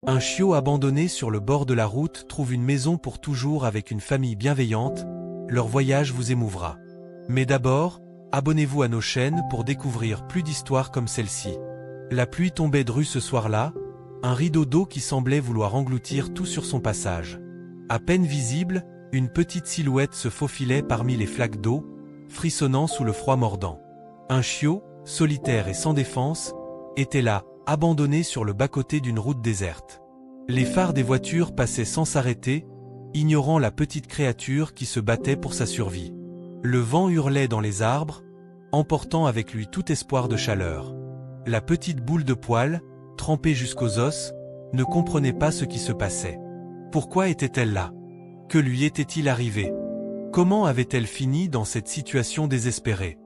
Un chiot abandonné sur le bord de la route trouve une maison pour toujours avec une famille bienveillante. Leur voyage vous émouvra. Mais d'abord, abonnez-vous à nos chaînes pour découvrir plus d'histoires comme celle-ci. La pluie tombait drue ce soir-là, un rideau d'eau qui semblait vouloir engloutir tout sur son passage. À peine visible, une petite silhouette se faufilait parmi les flaques d'eau, frissonnant sous le froid mordant. Un chiot, solitaire et sans défense, était là, abandonné sur le bas-côté d'une route déserte. Les phares des voitures passaient sans s'arrêter, ignorant la petite créature qui se battait pour sa survie. Le vent hurlait dans les arbres, emportant avec lui tout espoir de chaleur. La petite boule de poil, trempée jusqu'aux os, ne comprenait pas ce qui se passait. Pourquoi était-elle là? Que lui était-il arrivé? Comment avait-elle fini dans cette situation désespérée?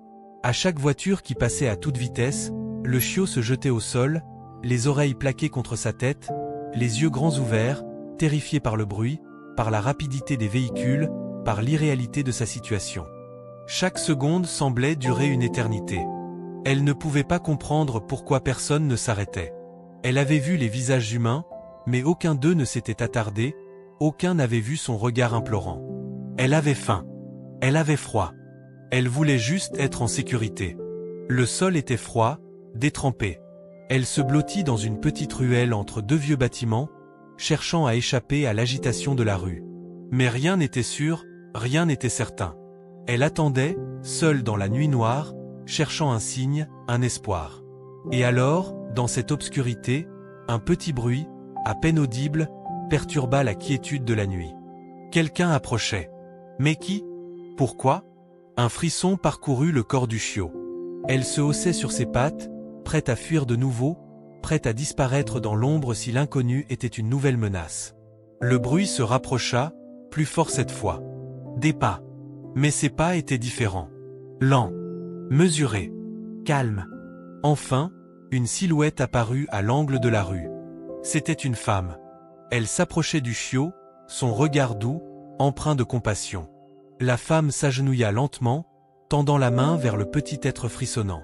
À chaque voiture qui passait à toute vitesse, le chiot se jetait au sol, les oreilles plaquées contre sa tête, les yeux grands ouverts, terrifié par le bruit, par la rapidité des véhicules, par l'irréalité de sa situation. Chaque seconde semblait durer une éternité. Elle ne pouvait pas comprendre pourquoi personne ne s'arrêtait. Elle avait vu les visages humains, mais aucun d'eux ne s'était attardé, aucun n'avait vu son regard implorant. Elle avait faim. Elle avait froid. Elle voulait juste être en sécurité. Le sol était froid, détrempé. Elle se blottit dans une petite ruelle entre deux vieux bâtiments, cherchant à échapper à l'agitation de la rue. Mais rien n'était sûr, rien n'était certain. Elle attendait, seule dans la nuit noire, cherchant un signe, un espoir. Et alors, dans cette obscurité, un petit bruit, à peine audible, perturba la quiétude de la nuit. Quelqu'un approchait. Mais qui? Pourquoi? Un frisson parcourut le corps du chiot. Elle se haussait sur ses pattes, prête à fuir de nouveau, prête à disparaître dans l'ombre si l'inconnu était une nouvelle menace. Le bruit se rapprocha, plus fort cette fois. Des pas. Mais ces pas étaient différents. Lents. Mesurés. Calmes. Enfin, une silhouette apparut à l'angle de la rue. C'était une femme. Elle s'approchait du chiot, son regard doux, empreint de compassion. La femme s'agenouilla lentement, tendant la main vers le petit être frissonnant.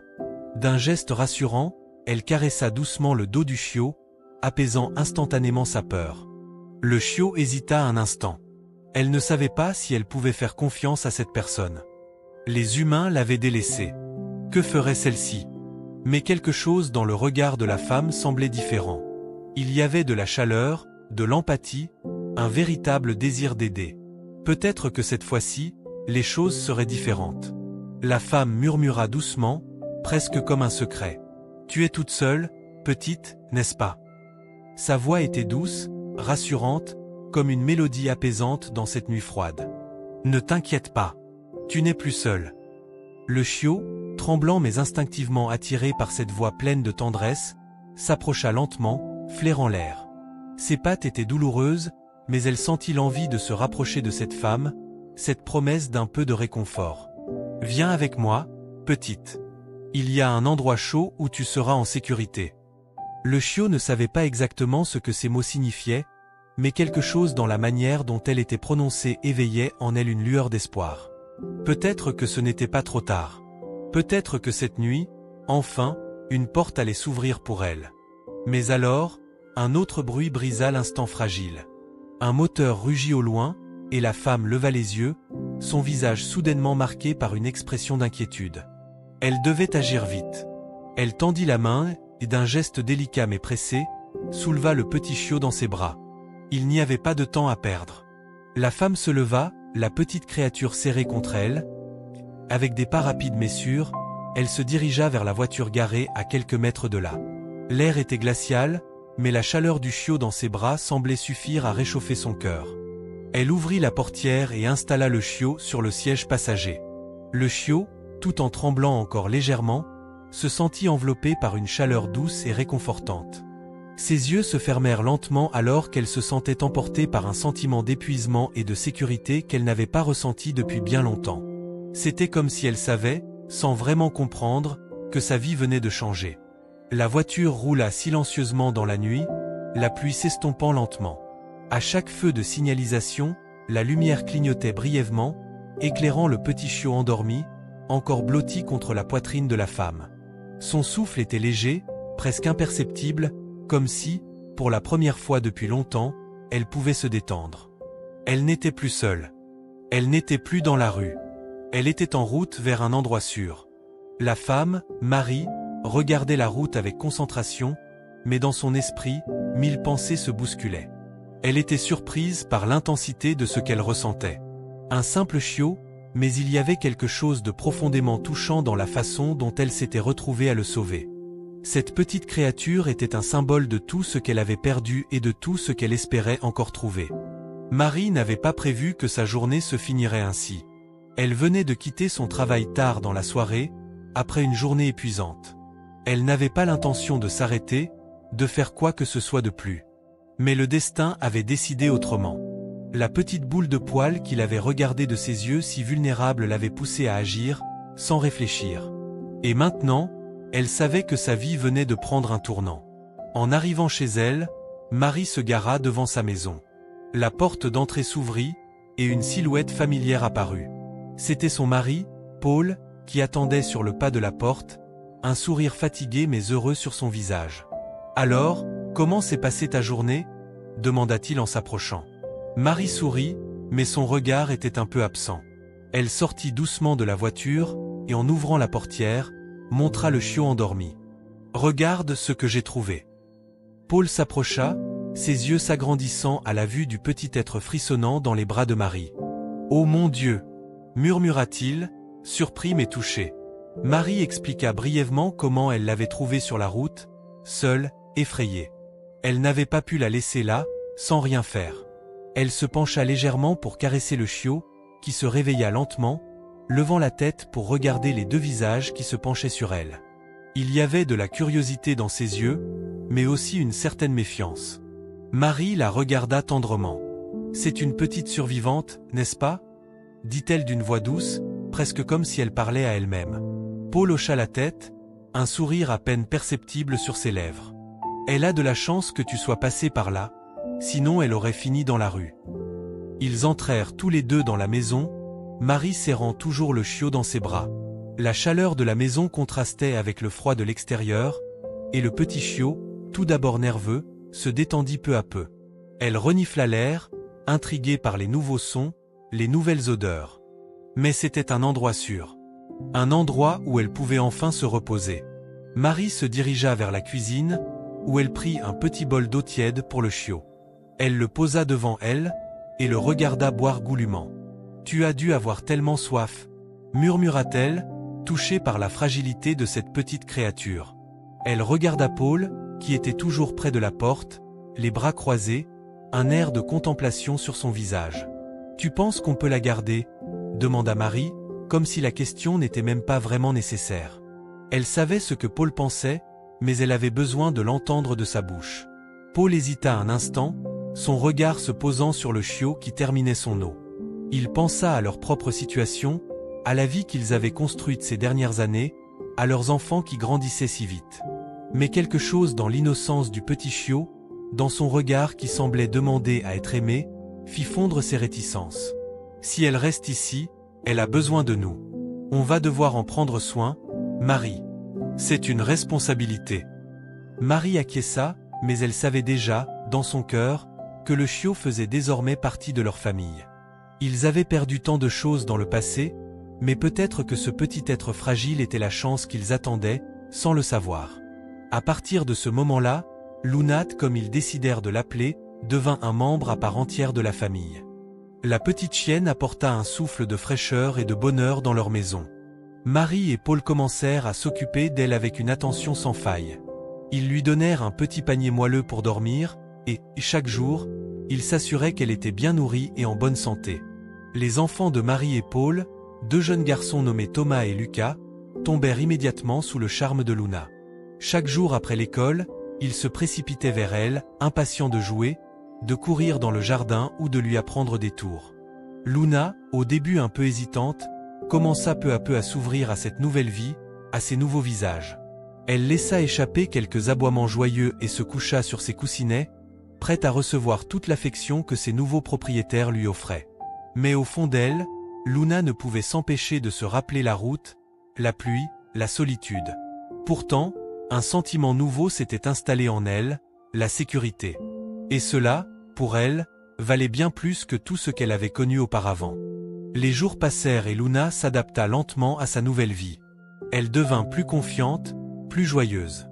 D'un geste rassurant, elle caressa doucement le dos du chiot, apaisant instantanément sa peur. Le chiot hésita un instant. Elle ne savait pas si elle pouvait faire confiance à cette personne. Les humains l'avaient délaissée. Que ferait celle-ci? Mais quelque chose dans le regard de la femme semblait différent. Il y avait de la chaleur, de l'empathie, un véritable désir d'aider. Peut-être que cette fois-ci, les choses seraient différentes. La femme murmura doucement, presque comme un secret. « Tu es toute seule, petite, n'est-ce pas ?» Sa voix était douce, rassurante, comme une mélodie apaisante dans cette nuit froide. « Ne t'inquiète pas. Tu n'es plus seule. » Le chiot, tremblant mais instinctivement attiré par cette voix pleine de tendresse, s'approcha lentement, flairant l'air. Ses pattes étaient douloureuses, mais elle sentit l'envie de se rapprocher de cette femme, cette promesse d'un peu de réconfort. « Viens avec moi, petite. Il y a un endroit chaud où tu seras en sécurité. » Le chiot ne savait pas exactement ce que ces mots signifiaient, mais quelque chose dans la manière dont elle était prononcée éveillait en elle une lueur d'espoir. Peut-être que ce n'était pas trop tard. Peut-être que cette nuit, enfin, une porte allait s'ouvrir pour elle. Mais alors, un autre bruit brisa l'instant fragile. Un moteur rugit au loin, et la femme leva les yeux, son visage soudainement marqué par une expression d'inquiétude. Elle devait agir vite. Elle tendit la main, et d'un geste délicat mais pressé, souleva le petit chiot dans ses bras. Il n'y avait pas de temps à perdre. La femme se leva, la petite créature serrée contre elle. Avec des pas rapides mais sûrs, elle se dirigea vers la voiture garée à quelques mètres de là. L'air était glacial, mais la chaleur du chiot dans ses bras semblait suffire à réchauffer son cœur. Elle ouvrit la portière et installa le chiot sur le siège passager. Le chiot, tout en tremblant encore légèrement, se sentit enveloppé par une chaleur douce et réconfortante. Ses yeux se fermèrent lentement alors qu'elle se sentait emportée par un sentiment d'épuisement et de sécurité qu'elle n'avait pas ressenti depuis bien longtemps. C'était comme si elle savait, sans vraiment comprendre, que sa vie venait de changer. La voiture roula silencieusement dans la nuit, la pluie s'estompant lentement. À chaque feu de signalisation, la lumière clignotait brièvement, éclairant le petit chiot endormi, encore blotti contre la poitrine de la femme. Son souffle était léger, presque imperceptible, comme si, pour la première fois depuis longtemps, elle pouvait se détendre. Elle n'était plus seule. Elle n'était plus dans la rue. Elle était en route vers un endroit sûr. La femme, Marie, regardait la route avec concentration, mais dans son esprit, 1000 pensées se bousculaient. Elle était surprise par l'intensité de ce qu'elle ressentait. Un simple chiot, mais il y avait quelque chose de profondément touchant dans la façon dont elle s'était retrouvée à le sauver. Cette petite créature était un symbole de tout ce qu'elle avait perdu et de tout ce qu'elle espérait encore trouver. Marie n'avait pas prévu que sa journée se finirait ainsi. Elle venait de quitter son travail tard dans la soirée, après une journée épuisante. Elle n'avait pas l'intention de s'arrêter, de faire quoi que ce soit de plus. Mais le destin avait décidé autrement. La petite boule de poil qu'il avait regardée de ses yeux si vulnérables l'avait poussée à agir, sans réfléchir. Et maintenant, elle savait que sa vie venait de prendre un tournant. En arrivant chez elle, Marie se gara devant sa maison. La porte d'entrée s'ouvrit, et une silhouette familière apparut. C'était son mari, Paul, qui attendait sur le pas de la porte, un sourire fatigué mais heureux sur son visage. « Alors, comment s'est passée ta journée ?» demanda-t-il en s'approchant. Marie sourit, mais son regard était un peu absent. Elle sortit doucement de la voiture, et en ouvrant la portière, montra le chiot endormi. « Regarde ce que j'ai trouvé. » Paul s'approcha, ses yeux s'agrandissant à la vue du petit être frissonnant dans les bras de Marie. « Oh mon Dieu !» murmura-t-il, surpris mais touché. Marie expliqua brièvement comment elle l'avait trouvé sur la route, seule, effrayée. Elle n'avait pas pu la laisser là, sans rien faire. Elle se pencha légèrement pour caresser le chiot, qui se réveilla lentement, levant la tête pour regarder les deux visages qui se penchaient sur elle. Il y avait de la curiosité dans ses yeux, mais aussi une certaine méfiance. Marie la regarda tendrement. « C'est une petite survivante, n'est-ce pas ?» dit-elle d'une voix douce, presque comme si elle parlait à elle-même. Paul hocha la tête, un sourire à peine perceptible sur ses lèvres. « Elle a de la chance que tu sois passé par là, sinon elle aurait fini dans la rue. » Ils entrèrent tous les deux dans la maison, Marie serrant toujours le chiot dans ses bras. La chaleur de la maison contrastait avec le froid de l'extérieur, et le petit chiot, tout d'abord nerveux, se détendit peu à peu. Elle renifla l'air, intriguée par les nouveaux sons, les nouvelles odeurs. Mais c'était un endroit sûr. Un endroit où elle pouvait enfin se reposer. Marie se dirigea vers la cuisine, où elle prit un petit bol d'eau tiède pour le chiot. Elle le posa devant elle, et le regarda boire goulûment. « Tu as dû avoir tellement soif » murmura-t-elle, touchée par la fragilité de cette petite créature. Elle regarda Paul, qui était toujours près de la porte, les bras croisés, un air de contemplation sur son visage. « Tu penses qu'on peut la garder ?» demanda Marie, comme si la question n'était même pas vraiment nécessaire. Elle savait ce que Paul pensait, mais elle avait besoin de l'entendre de sa bouche. Paul hésita un instant, son regard se posant sur le chiot qui terminait son eau. Il pensa à leur propre situation, à la vie qu'ils avaient construite ces dernières années, à leurs enfants qui grandissaient si vite. Mais quelque chose dans l'innocence du petit chiot, dans son regard qui semblait demander à être aimé, fit fondre ses réticences. « Si elle reste ici, elle a besoin de nous. On va devoir en prendre soin, Marie. C'est une responsabilité. » Marie acquiesça, mais elle savait déjà, dans son cœur, que le chiot faisait désormais partie de leur famille. Ils avaient perdu tant de choses dans le passé, mais peut-être que ce petit être fragile était la chance qu'ils attendaient, sans le savoir. À partir de ce moment-là, Lounat, comme ils décidèrent de l'appeler, devint un membre à part entière de la famille. La petite chienne apporta un souffle de fraîcheur et de bonheur dans leur maison. Marie et Paul commencèrent à s'occuper d'elle avec une attention sans faille. Ils lui donnèrent un petit panier moelleux pour dormir, et, chaque jour, ils s'assuraient qu'elle était bien nourrie et en bonne santé. Les enfants de Marie et Paul, deux jeunes garçons nommés Thomas et Lucas, tombèrent immédiatement sous le charme de Luna. Chaque jour après l'école, ils se précipitaient vers elle, impatients de jouer, de courir dans le jardin ou de lui apprendre des tours. Luna, au début un peu hésitante, commença peu à peu à s'ouvrir à cette nouvelle vie, à ces nouveaux visages. Elle laissa échapper quelques aboiements joyeux et se coucha sur ses coussinets, prête à recevoir toute l'affection que ses nouveaux propriétaires lui offraient. Mais au fond d'elle, Luna ne pouvait s'empêcher de se rappeler la route, la pluie, la solitude. Pourtant, un sentiment nouveau s'était installé en elle, la sécurité. Et cela, pour elle, valait bien plus que tout ce qu'elle avait connu auparavant. Les jours passèrent et Luna s'adapta lentement à sa nouvelle vie. Elle devint plus confiante, plus joyeuse.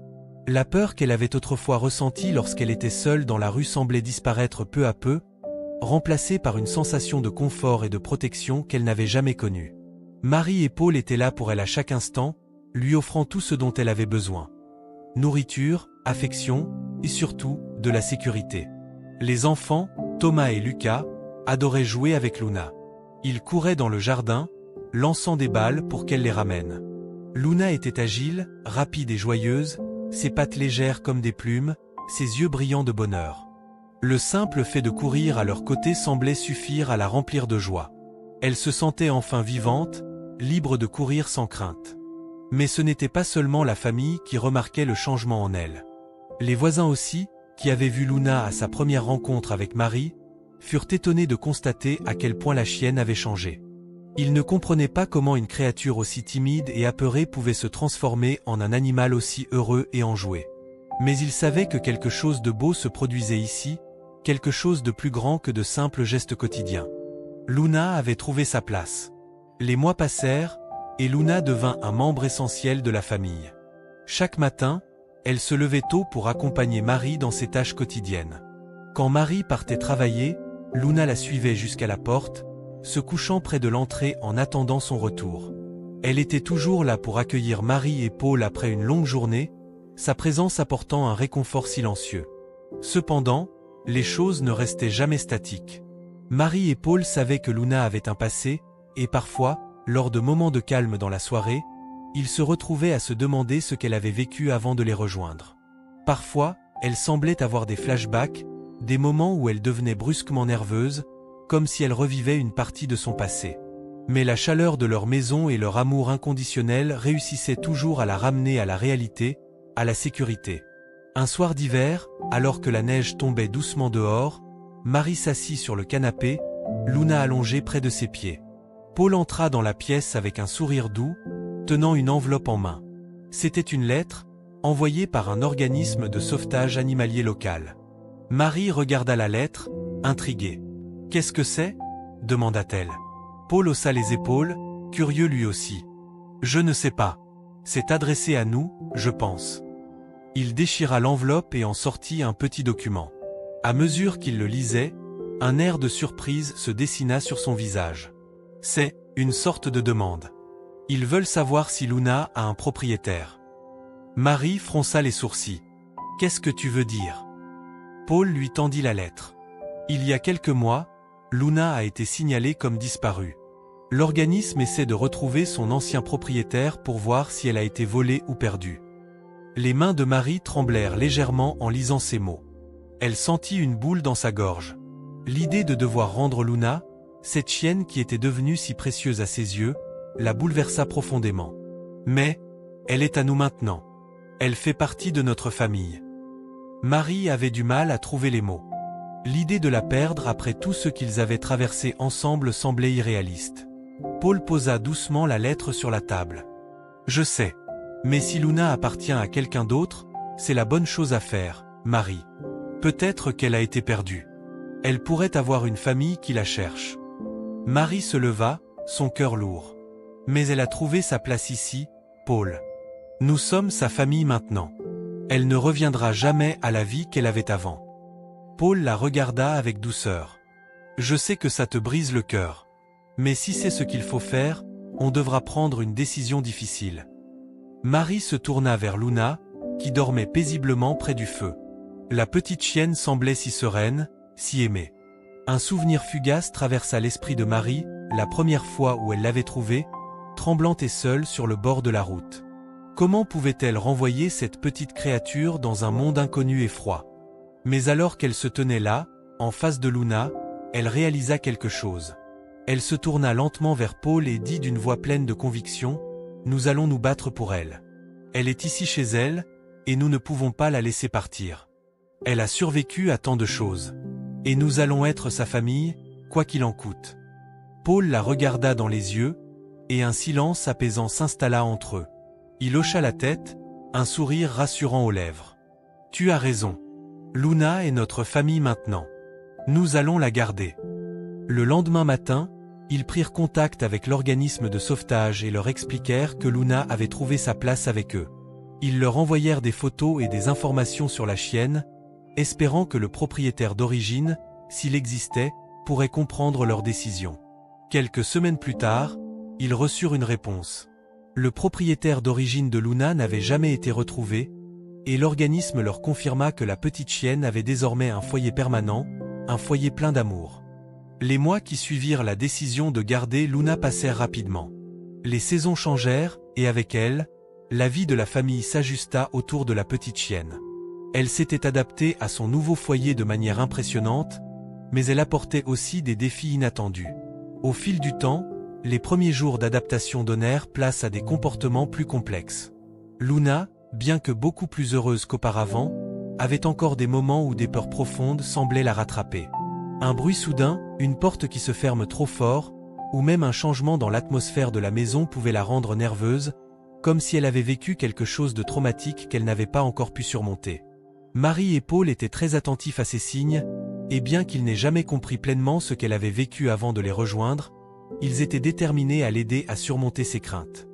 La peur qu'elle avait autrefois ressentie lorsqu'elle était seule dans la rue semblait disparaître peu à peu, remplacée par une sensation de confort et de protection qu'elle n'avait jamais connue. Marie et Paul étaient là pour elle à chaque instant, lui offrant tout ce dont elle avait besoin. Nourriture, affection, et surtout, de la sécurité. Les enfants, Thomas et Lucas, adoraient jouer avec Luna. Ils couraient dans le jardin, lançant des balles pour qu'elle les ramène. Luna était agile, rapide et joyeuse, ses pattes légères comme des plumes, ses yeux brillants de bonheur. Le simple fait de courir à leur côté semblait suffire à la remplir de joie. Elle se sentait enfin vivante, libre de courir sans crainte. Mais ce n'était pas seulement la famille qui remarquait le changement en elle. Les voisins aussi, qui avaient vu Luna à sa première rencontre avec Marie, furent étonnés de constater à quel point la chienne avait changé. Ils ne comprenaient pas comment une créature aussi timide et apeurée pouvait se transformer en un animal aussi heureux et enjoué. Mais ils savaient que quelque chose de beau se produisait ici, quelque chose de plus grand que de simples gestes quotidiens. Luna avait trouvé sa place. Les mois passèrent, et Luna devint un membre essentiel de la famille. Chaque matin, elle se levait tôt pour accompagner Marie dans ses tâches quotidiennes. Quand Marie partait travailler, Luna la suivait jusqu'à la porte, se couchant près de l'entrée en attendant son retour. Elle était toujours là pour accueillir Marie et Paul après une longue journée, sa présence apportant un réconfort silencieux. Cependant, les choses ne restaient jamais statiques. Marie et Paul savaient que Luna avait un passé, et parfois, lors de moments de calme dans la soirée, ils se retrouvaient à se demander ce qu'elle avait vécu avant de les rejoindre. Parfois, elle semblait avoir des flashbacks, des moments où elle devenait brusquement nerveuse, comme si elle revivait une partie de son passé. Mais la chaleur de leur maison et leur amour inconditionnel réussissaient toujours à la ramener à la réalité, à la sécurité. Un soir d'hiver, alors que la neige tombait doucement dehors, Marie s'assit sur le canapé, Luna allongée près de ses pieds. Paul entra dans la pièce avec un sourire doux, tenant une enveloppe en main. C'était une lettre, envoyée par un organisme de sauvetage animalier local. Marie regarda la lettre, intriguée. « Qu'est-ce que c'est » demanda-t-elle. Paul haussa les épaules, curieux lui aussi. « Je ne sais pas. C'est adressé à nous, je pense. » Il déchira l'enveloppe et en sortit un petit document. À mesure qu'il le lisait, un air de surprise se dessina sur son visage. C'est une sorte de demande. Ils veulent savoir si Luna a un propriétaire. Marie fronça les sourcils. « Qu'est-ce que tu veux dire » Paul lui tendit la lettre. Il y a quelques mois, Luna a été signalée comme disparue. L'organisme essaie de retrouver son ancien propriétaire pour voir si elle a été volée ou perdue. Les mains de Marie tremblèrent légèrement en lisant ces mots. Elle sentit une boule dans sa gorge. L'idée de devoir rendre Luna, cette chienne qui était devenue si précieuse à ses yeux, la bouleversa profondément. Mais, elle est à nous maintenant. Elle fait partie de notre famille. Marie avait du mal à trouver les mots. L'idée de la perdre après tout ce qu'ils avaient traversé ensemble semblait irréaliste. Paul posa doucement la lettre sur la table. « Je sais. Mais si Luna appartient à quelqu'un d'autre, c'est la bonne chose à faire, Marie. Peut-être qu'elle a été perdue. Elle pourrait avoir une famille qui la cherche. » Marie se leva, son cœur lourd. « Mais elle a trouvé sa place ici, Paul. Nous sommes sa famille maintenant. Elle ne reviendra jamais à la vie qu'elle avait avant. » Paul la regarda avec douceur. « Je sais que ça te brise le cœur. Mais si c'est ce qu'il faut faire, on devra prendre une décision difficile. » Marie se tourna vers Luna, qui dormait paisiblement près du feu. La petite chienne semblait si sereine, si aimée. Un souvenir fugace traversa l'esprit de Marie, la première fois où elle l'avait trouvée, tremblante et seule sur le bord de la route. Comment pouvait-elle renvoyer cette petite créature dans un monde inconnu et froid? Mais alors qu'elle se tenait là, en face de Luna, elle réalisa quelque chose. Elle se tourna lentement vers Paul et dit d'une voix pleine de conviction, « Nous allons nous battre pour elle. Elle est ici chez elle, et nous ne pouvons pas la laisser partir. Elle a survécu à tant de choses. Et nous allons être sa famille, quoi qu'il en coûte. » Paul la regarda dans les yeux, et un silence apaisant s'installa entre eux. Il hocha la tête, un sourire rassurant aux lèvres. « Tu as raison. Luna est notre famille maintenant. Nous allons la garder. Le lendemain matin, ils prirent contact avec l'organisme de sauvetage et leur expliquèrent que Luna avait trouvé sa place avec eux. Ils leur envoyèrent des photos et des informations sur la chienne, espérant que le propriétaire d'origine, s'il existait, pourrait comprendre leur décision. Quelques semaines plus tard, ils reçurent une réponse. Le propriétaire d'origine de Luna n'avait jamais été retrouvé, et l'organisme leur confirma que la petite chienne avait désormais un foyer permanent, un foyer plein d'amour. Les mois qui suivirent la décision de garder Luna passèrent rapidement. Les saisons changèrent, et avec elles, la vie de la famille s'ajusta autour de la petite chienne. Elle s'était adaptée à son nouveau foyer de manière impressionnante, mais elle apportait aussi des défis inattendus. Au fil du temps, les premiers jours d'adaptation donnèrent place à des comportements plus complexes. Luna, bien que beaucoup plus heureuse qu'auparavant, avait encore des moments où des peurs profondes semblaient la rattraper. Un bruit soudain, une porte qui se ferme trop fort, ou même un changement dans l'atmosphère de la maison pouvait la rendre nerveuse, comme si elle avait vécu quelque chose de traumatique qu'elle n'avait pas encore pu surmonter. Marie et Paul étaient très attentifs à ces signes, et bien qu'ils n'aient jamais compris pleinement ce qu'elle avait vécu avant de les rejoindre, ils étaient déterminés à l'aider à surmonter ses craintes.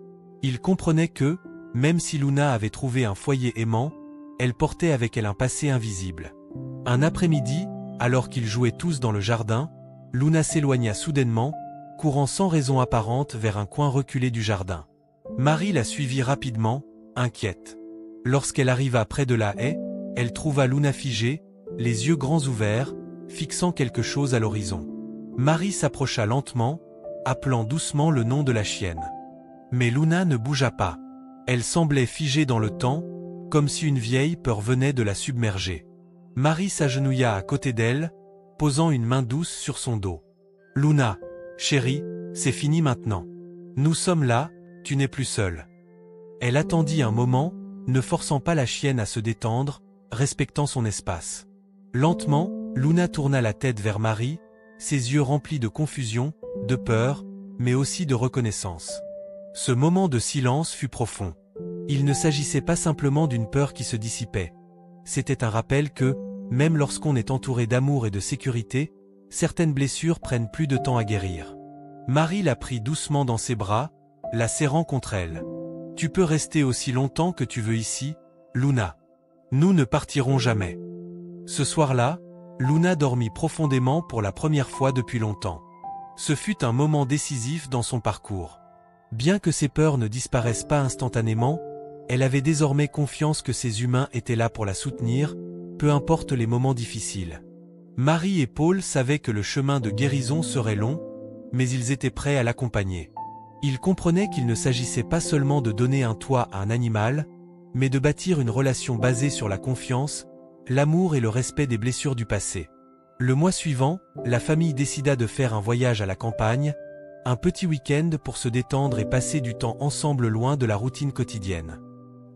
Ils comprenaient que, même si Luna avait trouvé un foyer aimant, elle portait avec elle un passé invisible. Un après-midi, alors qu'ils jouaient tous dans le jardin, Luna s'éloigna soudainement, courant sans raison apparente vers un coin reculé du jardin. Marie la suivit rapidement, inquiète. Lorsqu'elle arriva près de la haie, elle trouva Luna figée, les yeux grands ouverts, fixant quelque chose à l'horizon. Marie s'approcha lentement, appelant doucement le nom de la chienne. Mais Luna ne bougea pas. Elle semblait figée dans le temps, comme si une vieille peur venait de la submerger. Marie s'agenouilla à côté d'elle, posant une main douce sur son dos. « Luna, chérie, c'est fini maintenant. Nous sommes là, tu n'es plus seule. » Elle attendit un moment, ne forçant pas la chienne à se détendre, respectant son espace. Lentement, Luna tourna la tête vers Marie, ses yeux remplis de confusion, de peur, mais aussi de reconnaissance. Ce moment de silence fut profond. Il ne s'agissait pas simplement d'une peur qui se dissipait. C'était un rappel que, même lorsqu'on est entouré d'amour et de sécurité, certaines blessures prennent plus de temps à guérir. Marie la prit doucement dans ses bras, la serrant contre elle. « Tu peux rester aussi longtemps que tu veux ici, Luna. Nous ne partirons jamais. » Ce soir-là, Luna dormit profondément pour la première fois depuis longtemps. Ce fut un moment décisif dans son parcours. Bien que ses peurs ne disparaissent pas instantanément, elle avait désormais confiance que ses humains étaient là pour la soutenir, peu importe les moments difficiles. Marie et Paul savaient que le chemin de guérison serait long, mais ils étaient prêts à l'accompagner. Ils comprenaient qu'il ne s'agissait pas seulement de donner un toit à un animal, mais de bâtir une relation basée sur la confiance, l'amour et le respect des blessures du passé. Le mois suivant, la famille décida de faire un voyage à la campagne, un petit week-end pour se détendre et passer du temps ensemble loin de la routine quotidienne.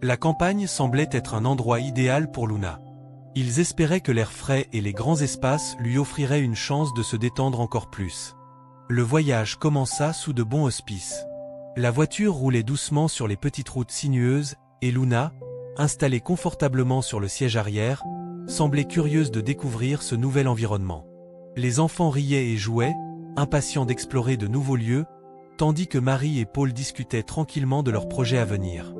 La campagne semblait être un endroit idéal pour Luna. Ils espéraient que l'air frais et les grands espaces lui offriraient une chance de se détendre encore plus. Le voyage commença sous de bons auspices. La voiture roulait doucement sur les petites routes sinueuses, et Luna, installée confortablement sur le siège arrière, semblait curieuse de découvrir ce nouvel environnement. Les enfants riaient et jouaient, impatients d'explorer de nouveaux lieux, tandis que Marie et Paul discutaient tranquillement de leurs projets à venir.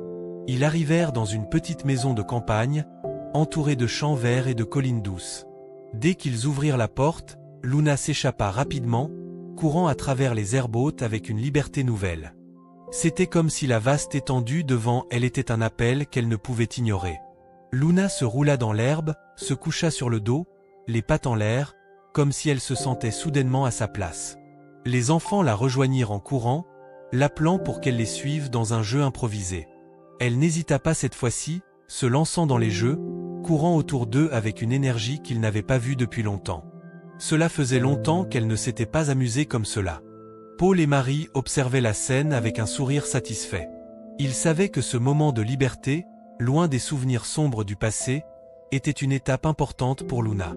Ils arrivèrent dans une petite maison de campagne, entourée de champs verts et de collines douces. Dès qu'ils ouvrirent la porte, Luna s'échappa rapidement, courant à travers les herbes hautes avec une liberté nouvelle. C'était comme si la vaste étendue devant elle était un appel qu'elle ne pouvait ignorer. Luna se roula dans l'herbe, se coucha sur le dos, les pattes en l'air, comme si elle se sentait soudainement à sa place. Les enfants la rejoignirent en courant, l'appelant pour qu'elle les suive dans un jeu improvisé. Elle n'hésita pas cette fois-ci, se lançant dans les jeux, courant autour d'eux avec une énergie qu'ils n'avaient pas vue depuis longtemps. Cela faisait longtemps qu'elle ne s'était pas amusée comme cela. Paul et Marie observaient la scène avec un sourire satisfait. Ils savaient que ce moment de liberté, loin des souvenirs sombres du passé, était une étape importante pour Luna.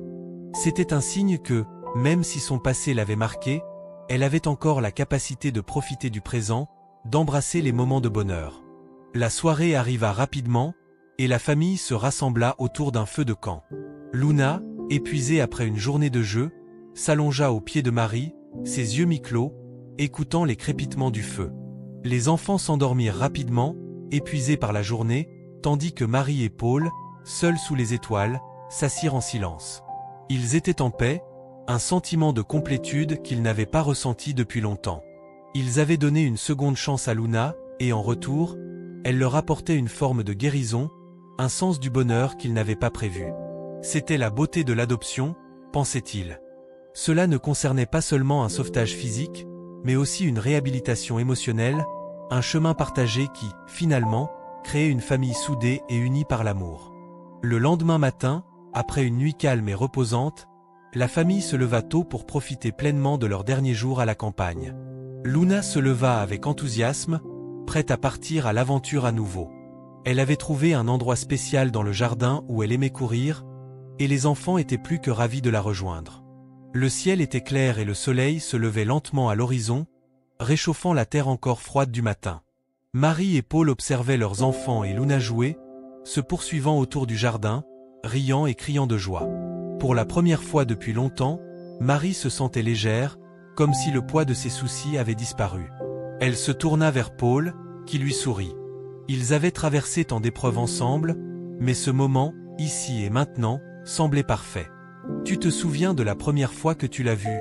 C'était un signe que, même si son passé l'avait marqué, elle avait encore la capacité de profiter du présent, d'embrasser les moments de bonheur. La soirée arriva rapidement, et la famille se rassembla autour d'un feu de camp. Luna, épuisée après une journée de jeu, s'allongea aux pieds de Marie, ses yeux mi-clos, écoutant les crépitements du feu. Les enfants s'endormirent rapidement, épuisés par la journée, tandis que Marie et Paul, seuls sous les étoiles, s'assirent en silence. Ils étaient en paix, un sentiment de complétude qu'ils n'avaient pas ressenti depuis longtemps. Ils avaient donné une seconde chance à Luna, et en retour, elle leur apportait une forme de guérison, un sens du bonheur qu'ils n'avaient pas prévu. C'était la beauté de l'adoption, pensait-il. Cela ne concernait pas seulement un sauvetage physique, mais aussi une réhabilitation émotionnelle, un chemin partagé qui, finalement, créait une famille soudée et unie par l'amour. Le lendemain matin, après une nuit calme et reposante, la famille se leva tôt pour profiter pleinement de leur dernier jour à la campagne. Luna se leva avec enthousiasme, prête à partir à l'aventure à nouveau. Elle avait trouvé un endroit spécial dans le jardin où elle aimait courir, et les enfants étaient plus que ravis de la rejoindre. Le ciel était clair et le soleil se levait lentement à l'horizon, réchauffant la terre encore froide du matin. Marie et Paul observaient leurs enfants et Luna jouer, se poursuivant autour du jardin, riant et criant de joie. Pour la première fois depuis longtemps, Marie se sentait légère, comme si le poids de ses soucis avait disparu. Elle se tourna vers Paul, qui lui sourit. Ils avaient traversé tant d'épreuves ensemble, mais ce moment, ici et maintenant, semblait parfait. « Tu te souviens de la première fois que tu l'as vu ?»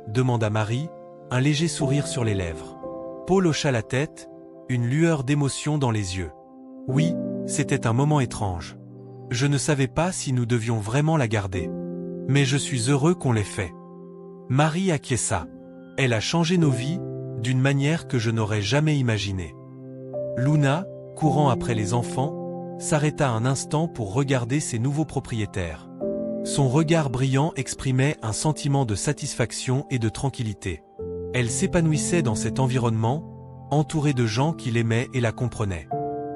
demanda Marie, un léger sourire sur les lèvres. Paul hocha la tête, une lueur d'émotion dans les yeux. « Oui, c'était un moment étrange. Je ne savais pas si nous devions vraiment la garder. Mais je suis heureux qu'on l'ait fait. » Marie acquiesça. Elle a changé nos vies, d'une manière que je n'aurais jamais imaginée. Luna, courant après les enfants, s'arrêta un instant pour regarder ses nouveaux propriétaires. Son regard brillant exprimait un sentiment de satisfaction et de tranquillité. Elle s'épanouissait dans cet environnement, entourée de gens qui l'aimaient et la comprenaient.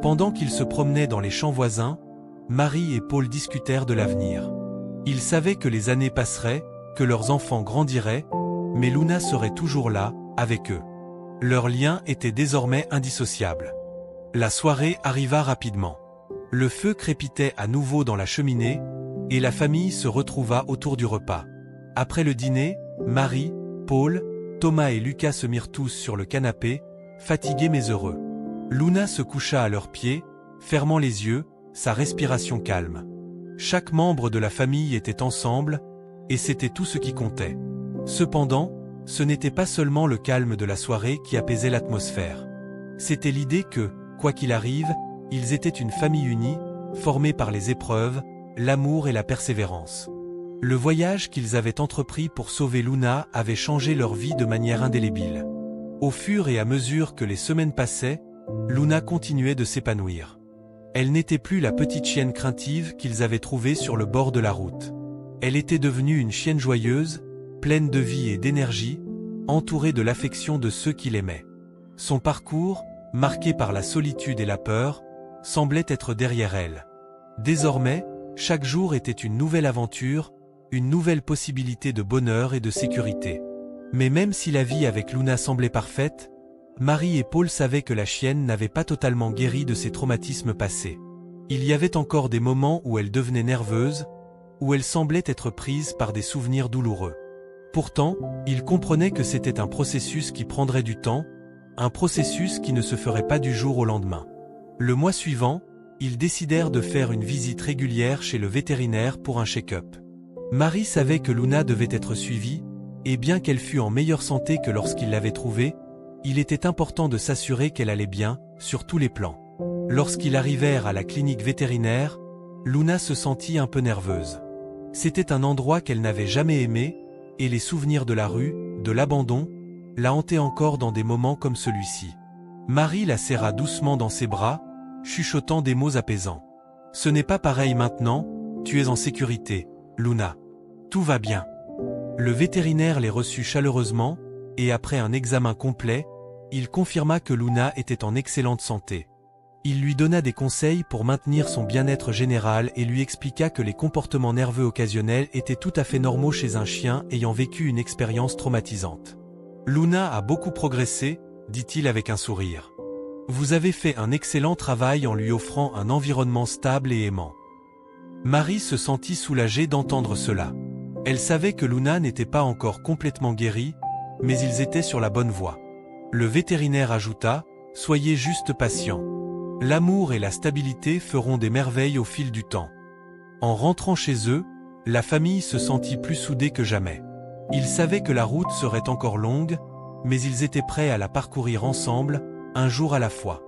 Pendant qu'ils se promenaient dans les champs voisins, Marie et Paul discutèrent de l'avenir. Ils savaient que les années passeraient, que leurs enfants grandiraient, mais Luna serait toujours là, avec eux. Leur lien était désormais indissociable. La soirée arriva rapidement. Le feu crépitait à nouveau dans la cheminée, et la famille se retrouva autour du repas. Après le dîner, Marie, Paul, Thomas et Lucas se mirent tous sur le canapé, fatigués mais heureux. Luna se coucha à leurs pieds, fermant les yeux, sa respiration calme. Chaque membre de la famille était ensemble, et c'était tout ce qui comptait. Cependant, ce n'était pas seulement le calme de la soirée qui apaisait l'atmosphère. C'était l'idée que, quoi qu'il arrive, ils étaient une famille unie, formée par les épreuves, l'amour et la persévérance. Le voyage qu'ils avaient entrepris pour sauver Luna avait changé leur vie de manière indélébile. Au fur et à mesure que les semaines passaient, Luna continuait de s'épanouir. Elle n'était plus la petite chienne craintive qu'ils avaient trouvée sur le bord de la route. Elle était devenue une chienne joyeuse, pleine de vie et d'énergie, entourée de l'affection de ceux qui l'aimaient. Son parcours, marqué par la solitude et la peur, semblait être derrière elle. Désormais, chaque jour était une nouvelle aventure, une nouvelle possibilité de bonheur et de sécurité. Mais même si la vie avec Luna semblait parfaite, Marie et Paul savaient que la chienne n'avait pas totalement guéri de ses traumatismes passés. Il y avait encore des moments où elle devenait nerveuse, où elle semblait être prise par des souvenirs douloureux. Pourtant, ils comprenaient que c'était un processus qui prendrait du temps, un processus qui ne se ferait pas du jour au lendemain. Le mois suivant, ils décidèrent de faire une visite régulière chez le vétérinaire pour un check-up. Marie savait que Luna devait être suivie, et bien qu'elle fût en meilleure santé que lorsqu'il l'avait trouvée, il était important de s'assurer qu'elle allait bien, sur tous les plans. Lorsqu'ils arrivèrent à la clinique vétérinaire, Luna se sentit un peu nerveuse. C'était un endroit qu'elle n'avait jamais aimé, et les souvenirs de la rue, de l'abandon, la hantaient encore dans des moments comme celui-ci. Marie la serra doucement dans ses bras, chuchotant des mots apaisants. « Ce n'est pas pareil maintenant, tu es en sécurité, Luna. Tout va bien. » Le vétérinaire les reçut chaleureusement, et après un examen complet, il confirma que Luna était en excellente santé. Il lui donna des conseils pour maintenir son bien-être général et lui expliqua que les comportements nerveux occasionnels étaient tout à fait normaux chez un chien ayant vécu une expérience traumatisante. « Luna a beaucoup progressé, dit-il avec un sourire. Vous avez fait un excellent travail en lui offrant un environnement stable et aimant. Marie se sentit soulagée d'entendre cela. Elle savait que Luna n'était pas encore complètement guérie, mais ils étaient sur la bonne voie. Le vétérinaire ajouta, « Soyez juste patient. L'amour et la stabilité feront des merveilles au fil du temps. » En rentrant chez eux, la famille se sentit plus soudée que jamais. Ils savaient que la route serait encore longue, mais ils étaient prêts à la parcourir ensemble, un jour à la fois.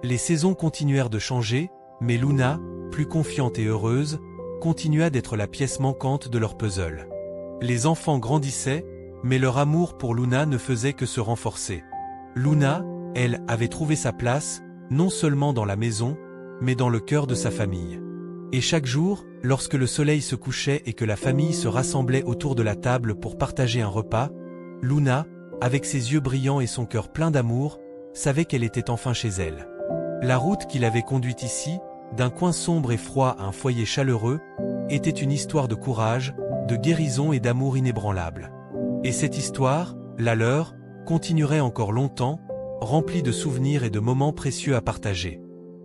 Les saisons continuèrent de changer, mais Luna, plus confiante et heureuse, continua d'être la pièce manquante de leur puzzle. Les enfants grandissaient, mais leur amour pour Luna ne faisait que se renforcer. Luna, elle, avait trouvé sa place, non seulement dans la maison, mais dans le cœur de sa famille. Et chaque jour, lorsque le soleil se couchait et que la famille se rassemblait autour de la table pour partager un repas, Luna, avec ses yeux brillants et son cœur plein d'amour, savait qu'elle était enfin chez elle. La route qui l'avait conduite ici, d'un coin sombre et froid à un foyer chaleureux, était une histoire de courage, de guérison et d'amour inébranlable. Et cette histoire, la leur, continuerait encore longtemps, remplie de souvenirs et de moments précieux à partager.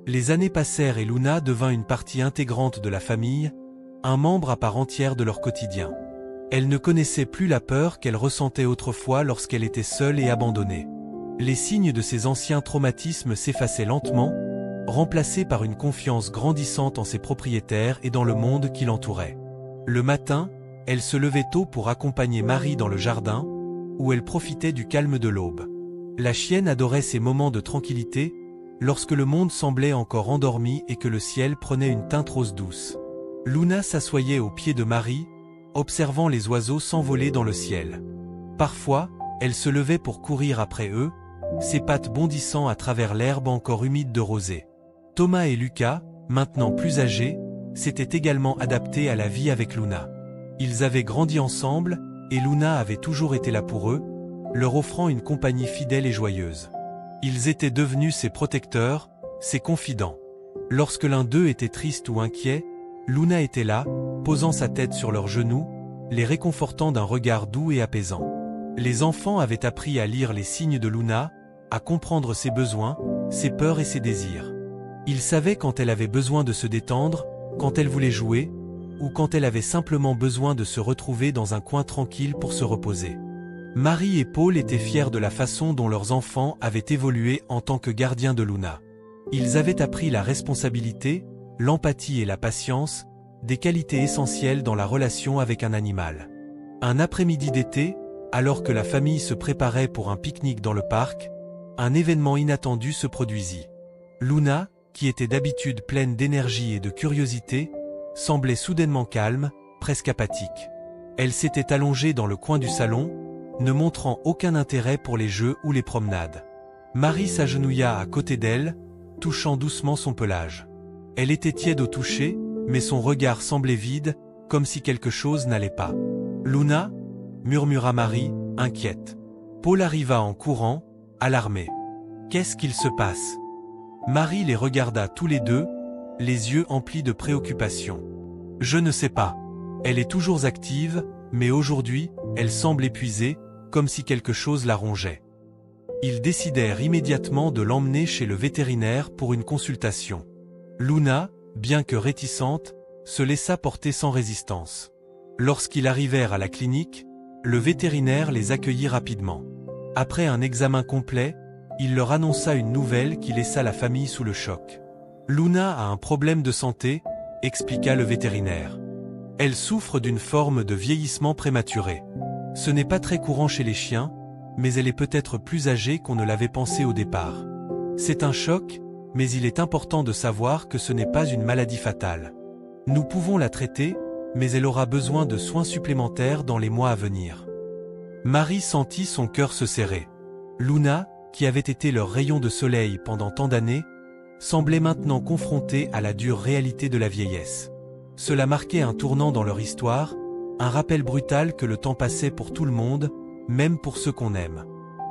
Les années passèrent et Luna devint une partie intégrante de la famille, un membre à part entière de leur quotidien. Elle ne connaissait plus la peur qu'elle ressentait autrefois lorsqu'elle était seule et abandonnée. Les signes de ses anciens traumatismes s'effaçaient lentement, remplacés par une confiance grandissante en ses propriétaires et dans le monde qui l'entourait. Le matin, elle se levait tôt pour accompagner Marie dans le jardin, où elle profitait du calme de l'aube. La chienne adorait ces moments de tranquillité, lorsque le monde semblait encore endormi et que le ciel prenait une teinte rose douce. Luna s'assoyait au pied de Marie, observant les oiseaux s'envoler dans le ciel. Parfois, elle se levait pour courir après eux, ses pattes bondissant à travers l'herbe encore humide de rosée. Thomas et Lucas, maintenant plus âgés, s'étaient également adaptés à la vie avec Luna. Ils avaient grandi ensemble, et Luna avait toujours été là pour eux, leur offrant une compagnie fidèle et joyeuse. Ils étaient devenus ses protecteurs, ses confidents. Lorsque l'un d'eux était triste ou inquiet, Luna était là, posant sa tête sur leurs genoux, les réconfortant d'un regard doux et apaisant. Les enfants avaient appris à lire les signes de Luna, à comprendre ses besoins, ses peurs et ses désirs. Ils savaient quand elle avait besoin de se détendre, quand elle voulait jouer, ou quand elle avait simplement besoin de se retrouver dans un coin tranquille pour se reposer. Marie et Paul étaient fiers de la façon dont leurs enfants avaient évolué en tant que gardiens de Luna. Ils avaient appris la responsabilité, l'empathie et la patience, des qualités essentielles dans la relation avec un animal. Un après-midi d'été, alors que la famille se préparait pour un pique-nique dans le parc, un événement inattendu se produisit. Luna, qui était d'habitude pleine d'énergie et de curiosité, semblait soudainement calme, presque apathique. Elle s'était allongée dans le coin du salon, ne montrant aucun intérêt pour les jeux ou les promenades. Marie s'agenouilla à côté d'elle, touchant doucement son pelage. Elle était tiède au toucher, mais son regard semblait vide, comme si quelque chose n'allait pas. « Luna » murmura Marie, inquiète. Paul arriva en courant, alarmé. « Qu'est-ce qu'il se passe ?» Marie les regarda tous les deux, les yeux emplis de préoccupation. « Je ne sais pas. Elle est toujours active, mais aujourd'hui, elle semble épuisée, comme si quelque chose la rongeait. » Ils décidèrent immédiatement de l'emmener chez le vétérinaire pour une consultation. Luna, bien que réticente, se laissa porter sans résistance. Lorsqu'ils arrivèrent à la clinique, le vétérinaire les accueillit rapidement. Après un examen complet, il leur annonça une nouvelle qui laissa la famille sous le choc. « Luna a un problème de santé », expliqua le vétérinaire. « Elle souffre d'une forme de vieillissement prématuré. Ce n'est pas très courant chez les chiens, mais elle est peut-être plus âgée qu'on ne l'avait pensé au départ. C'est un choc, mais il est important de savoir que ce n'est pas une maladie fatale. Nous pouvons la traiter, mais elle aura besoin de soins supplémentaires dans les mois à venir. » Marie sentit son cœur se serrer. Luna, qui avait été leur rayon de soleil pendant tant d'années, semblait maintenant confrontée à la dure réalité de la vieillesse. Cela marquait un tournant dans leur histoire, un rappel brutal que le temps passait pour tout le monde, même pour ceux qu'on aime.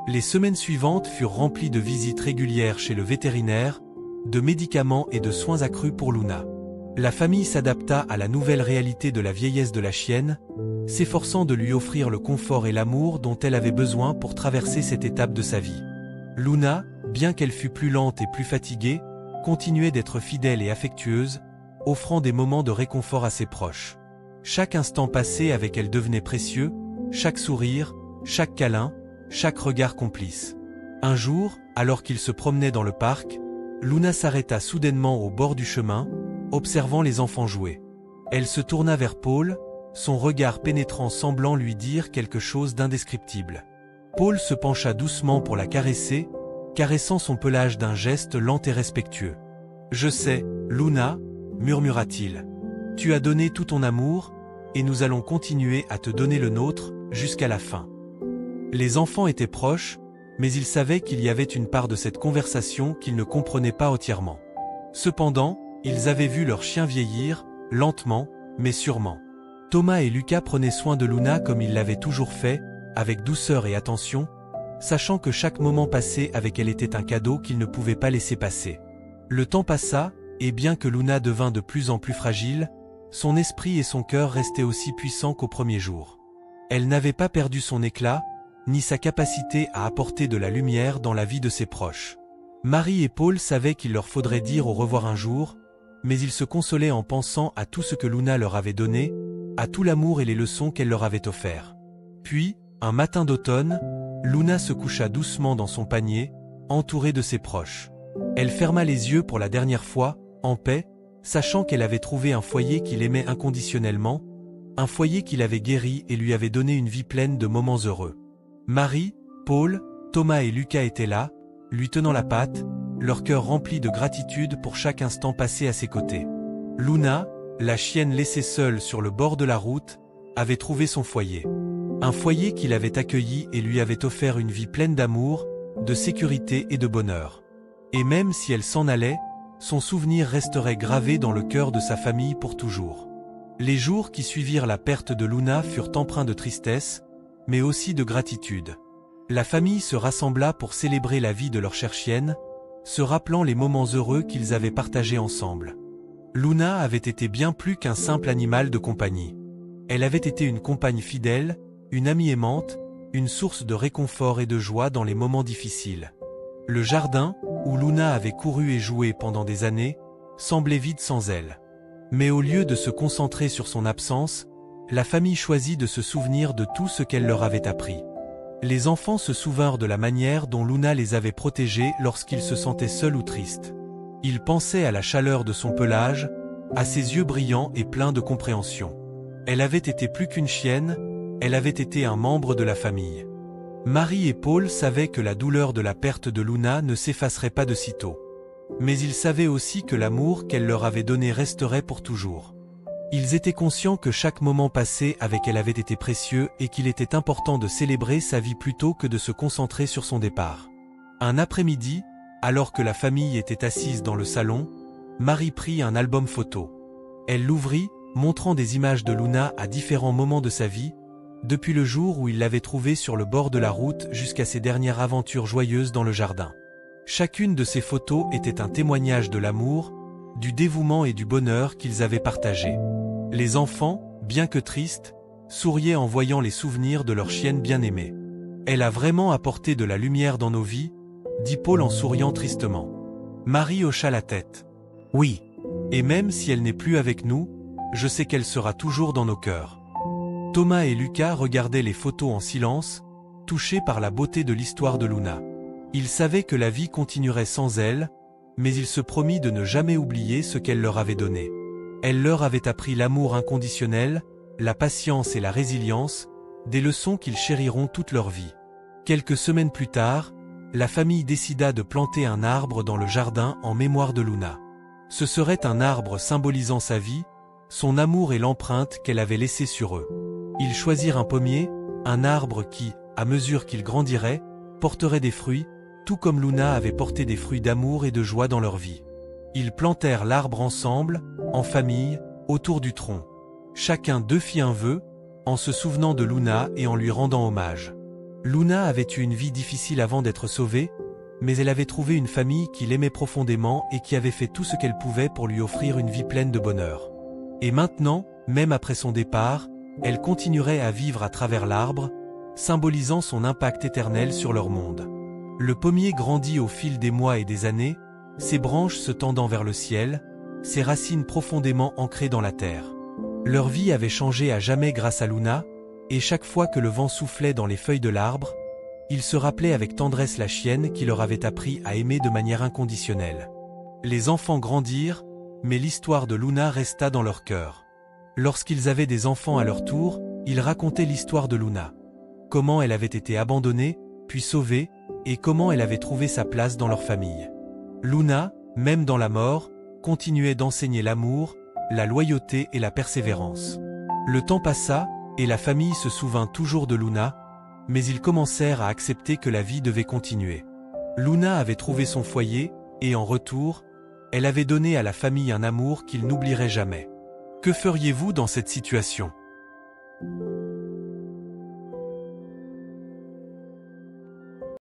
Les semaines suivantes furent remplies de visites régulières chez le vétérinaire, de médicaments et de soins accrus pour Luna. La famille s'adapta à la nouvelle réalité de la vieillesse de la chienne, s'efforçant de lui offrir le confort et l'amour dont elle avait besoin pour traverser cette étape de sa vie. Luna, bien qu'elle fût plus lente et plus fatiguée, continuait d'être fidèle et affectueuse, offrant des moments de réconfort à ses proches. Chaque instant passé avec elle devenait précieux, chaque sourire, chaque câlin, chaque regard complice. Un jour, alors qu'il se promenait dans le parc, Luna s'arrêta soudainement au bord du chemin, observant les enfants jouer. Elle se tourna vers Paul, son regard pénétrant semblant lui dire quelque chose d'indescriptible. Paul se pencha doucement pour la caresser, caressant son pelage d'un geste lent et respectueux. « Je sais, Luna, » murmura-t-il. « Tu as donné tout ton amour, et nous allons continuer à te donner le nôtre, jusqu'à la fin. » Les enfants étaient proches, mais ils savaient qu'il y avait une part de cette conversation qu'ils ne comprenaient pas entièrement. Cependant, ils avaient vu leur chien vieillir, lentement, mais sûrement. Thomas et Lucas prenaient soin de Luna comme ils l'avaient toujours fait, avec douceur et attention, sachant que chaque moment passé avec elle était un cadeau qu'ils ne pouvaient pas laisser passer. Le temps passa, et bien que Luna devint de plus en plus fragile, son esprit et son cœur restaient aussi puissants qu'au premier jour. Elle n'avait pas perdu son éclat, ni sa capacité à apporter de la lumière dans la vie de ses proches. Marie et Paul savaient qu'il leur faudrait dire au revoir un jour, mais ils se consolaient en pensant à tout ce que Luna leur avait donné, à tout l'amour et les leçons qu'elle leur avait offerts. Puis, un matin d'automne, Luna se coucha doucement dans son panier, entourée de ses proches. Elle ferma les yeux pour la dernière fois, en paix, sachant qu'elle avait trouvé un foyer qu'il aimait inconditionnellement, un foyer qui l'avait guéri et lui avait donné une vie pleine de moments heureux. Marie, Paul, Thomas et Lucas étaient là, lui tenant la patte, leur cœur rempli de gratitude pour chaque instant passé à ses côtés. Luna, la chienne laissée seule sur le bord de la route, avait trouvé son foyer. Un foyer qui l'avait accueillie et lui avait offert une vie pleine d'amour, de sécurité et de bonheur. Et même si elle s'en allait, son souvenir resterait gravé dans le cœur de sa famille pour toujours. Les jours qui suivirent la perte de Luna furent empreints de tristesse, mais aussi de gratitude. La famille se rassembla pour célébrer la vie de leur chère chienne, se rappelant les moments heureux qu'ils avaient partagés ensemble. Luna avait été bien plus qu'un simple animal de compagnie. Elle avait été une compagne fidèle, une amie aimante, une source de réconfort et de joie dans les moments difficiles. Le jardin, où Luna avait couru et joué pendant des années, semblait vide sans elle. Mais au lieu de se concentrer sur son absence, la famille choisit de se souvenir de tout ce qu'elle leur avait appris. Les enfants se souvinrent de la manière dont Luna les avait protégés lorsqu'ils se sentaient seuls ou tristes. Ils pensaient à la chaleur de son pelage, à ses yeux brillants et pleins de compréhension. Elle avait été plus qu'une chienne, elle avait été un membre de la famille. Marie et Paul savaient que la douleur de la perte de Luna ne s'effacerait pas de sitôt. Mais ils savaient aussi que l'amour qu'elle leur avait donné resterait pour toujours. Ils étaient conscients que chaque moment passé avec elle avait été précieux et qu'il était important de célébrer sa vie plutôt que de se concentrer sur son départ. Un après-midi, alors que la famille était assise dans le salon, Marie prit un album photo. Elle l'ouvrit, montrant des images de Luna à différents moments de sa vie, depuis le jour où il l'avait trouvée sur le bord de la route jusqu'à ses dernières aventures joyeuses dans le jardin. Chacune de ces photos était un témoignage de l'amour, du dévouement et du bonheur qu'ils avaient partagé. Les enfants, bien que tristes, souriaient en voyant les souvenirs de leur chienne bien-aimée. « Elle a vraiment apporté de la lumière dans nos vies », dit Paul en souriant tristement. Marie hocha la tête. « Oui. Et même si elle n'est plus avec nous, je sais qu'elle sera toujours dans nos cœurs. » Thomas et Lucas regardaient les photos en silence, touchés par la beauté de l'histoire de Luna. Ils savaient que la vie continuerait sans elle, mais ils se promit de ne jamais oublier ce qu'elle leur avait donné. Elle leur avait appris l'amour inconditionnel, la patience et la résilience, des leçons qu'ils chériront toute leur vie. Quelques semaines plus tard, la famille décida de planter un arbre dans le jardin en mémoire de Luna. Ce serait un arbre symbolisant sa vie, son amour et l'empreinte qu'elle avait laissée sur eux. Ils choisirent un pommier, un arbre qui, à mesure qu'il grandirait, porterait des fruits, tout comme Luna avait porté des fruits d'amour et de joie dans leur vie. Ils plantèrent l'arbre ensemble, en famille, autour du tronc. Chacun d'eux fit un vœu, en se souvenant de Luna et en lui rendant hommage. Luna avait eu une vie difficile avant d'être sauvée, mais elle avait trouvé une famille qui l'aimait profondément et qui avait fait tout ce qu'elle pouvait pour lui offrir une vie pleine de bonheur. Et maintenant, même après son départ, elle continuerait à vivre à travers l'arbre, symbolisant son impact éternel sur leur monde. Le pommier grandit au fil des mois et des années, ses branches se tendant vers le ciel, ses racines profondément ancrées dans la terre. Leur vie avait changé à jamais grâce à Luna, et chaque fois que le vent soufflait dans les feuilles de l'arbre, ils se rappelaient avec tendresse la chienne qui leur avait appris à aimer de manière inconditionnelle. Les enfants grandirent, mais l'histoire de Luna resta dans leur cœur. Lorsqu'ils avaient des enfants à leur tour, ils racontaient l'histoire de Luna. Comment elle avait été abandonnée, puis sauvée, et comment elle avait trouvé sa place dans leur famille. Luna, même dans la mort, continuait d'enseigner l'amour, la loyauté et la persévérance. Le temps passa, et la famille se souvint toujours de Luna, mais ils commencèrent à accepter que la vie devait continuer. Luna avait trouvé son foyer, et en retour, elle avait donné à la famille un amour qu'ils n'oublieraient jamais. Que feriez-vous dans cette situation ?